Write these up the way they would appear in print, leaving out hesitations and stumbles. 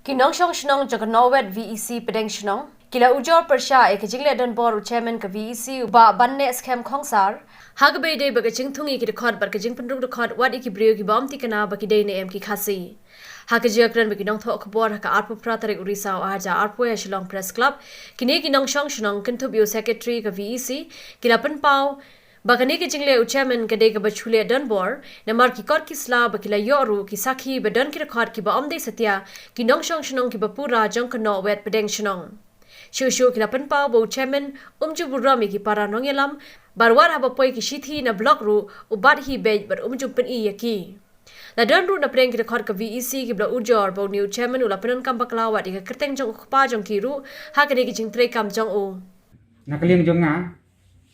Ki Nongshongshnong Vec Nohwet Pdengshnong Kila Ujor Persha Jingle Dunbor Chairman ka VEC ba banne scam khongsar Hagbe de bagaching thungi ki record bar kajing pendung record wat iki brio ki bom tikana baki de ne RiKhasi Hakajikran baki nong thok khbor ka arpu pratarik urisa aja arpu ya Shillong Press Club kini ki Nongshongshnong kintubio secretary ka VEC kila penpau Bagani ke jingle chairman kade ka bachule Dunbor namar ki kor kisla bakila yoru ki sakhi badan ki record ki ba amde satya ki Nongshongshnong ki bapura Vec Nohwet Pdengshnong Shushu kila penpau bo chairman umju burami ki para nongelam barwar haba poi ki shithi na block ru ubat hi bej bar umju pen I yaki La danru na preng ki record ka VEC ki bla Ujor bo new chairman ula penan kam baklawa di ka kerteng jong ukpa jong ki ru ha kade ki jing tre kam jong o Nakaliang jong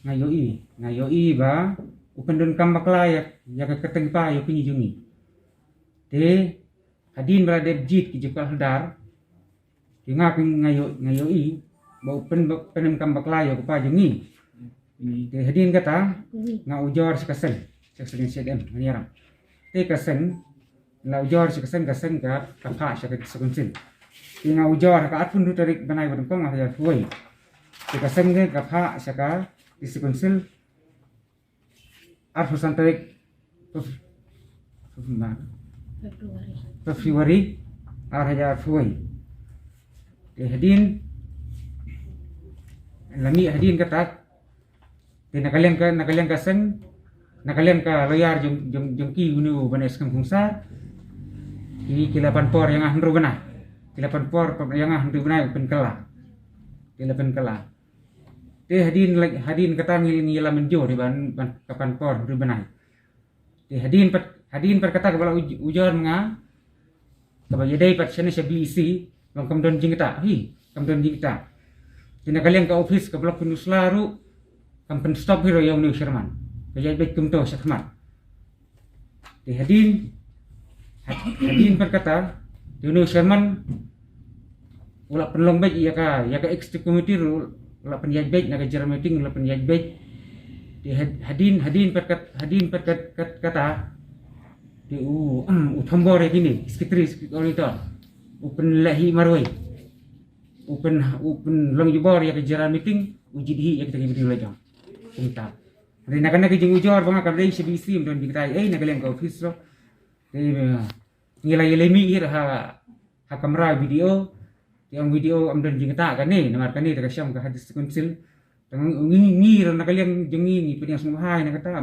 ngayoi ba upendun kambakla ya keteng pa yo pinyi jungi te hadin berada jit ki jukal hadar tinga ngayoi ba upendun kambakla yo pa jungi te hadin kata nga Ujor sekasen sedem maniaram te kasen la Ujor sekasen ka kapha syakat sekunsin tinga Ujor ka atun tarik banai badengkong ya tuai te kasen ke kapha syaka di sekunsil arfusan tarik Februari arhaja fuai hadin lami hadin katak te nakalian kasen nakalian ka loyar jong ki unu banes kam kungsa ini kilapan por yang ahndru benah kilapan por yang ahndru benah kilapan kala te hadin kata ngila menjo di ban kapan por ru benai te hadin per kata kepala Ujor nga kabaya dai pat sene BEC bang kamdon jingta kamdon jingta tina kalian ka office ka blok penuslaru kampen stop hero yang new Sherman kaya bet kumto sakmat te hadin per kata new Sherman ula penlong bet ya ka executive committee ru la penjaj baik naga jara meeting la penjaj baik di hadin per kata di uthambor ini sekretari auditor open lahi marwai open long jubor ya jara meeting ujidhi ya kita video lagi kita dari naga jing Ujor banga ka dai CBC don dikai naga leng ka office ro ngilai lemi ha kamera video yang video amdan jingta kan ni namar kan ni ta syam ka hadis konsil tang ngi nakaliang jengi ni pediang sumhai na kata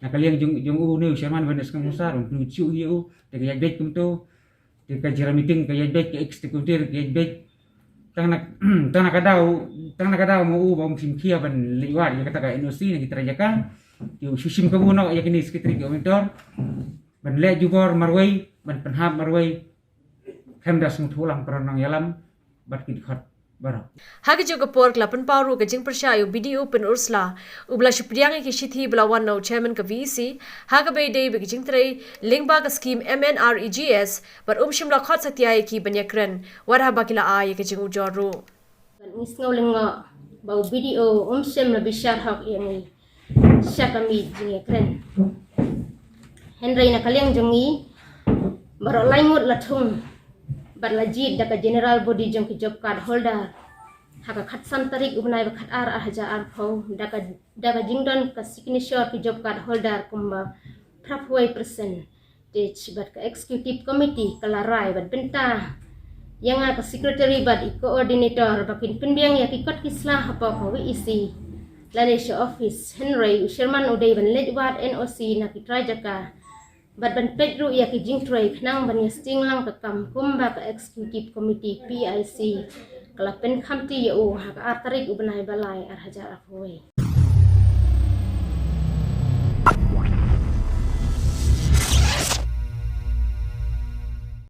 nakaliang jong new Sherman banes kam musar un chu hiu te ka yajbet kumto te ka jira meeting ka yajbet ka executive ka yajbet tang nakadau mo bom simkia ban liwat ya kata ka NOC ni kita rajakan yu susim ka buno ya kini sekretari ka auditor ban le jubor marwai ban penhab marwai hemdas muthulang peranang yalam Hagi juga por kelapan paru ke jing persyayu BDO pen ursla ubla syupriang ki shithi belawan no chairman ke VEC haga bay day bagi jing tray lingba ke skim MNREGS bar shimla khot satyai ki banyakran warha bakila ay ke jing Ujor ru ngisngaw lenga bau BDO shim la bishar hak yani syakami jing yakran Henry na kaliang jongi baro laimut lathung Barlajid daka general body jong ki job card holder haka khatsan tarik ubnai bakhat haja arpho daka jingdon ka signature ki job card holder kumba prapway percent de chibat ka executive committee kala rai bat benta yang ka secretary bat coordinator bakin penbiang ya ki kot kislah apa ko VEC lalesha office Henry Sherman udai ban lejwat NOC na ki trajaka Bat ban pedru ya ki jingtray khnang ban yasting lang ka kam kumba ka executive committee PIC kala pen khamti ya haka artarik ubnai balai arhajar afoi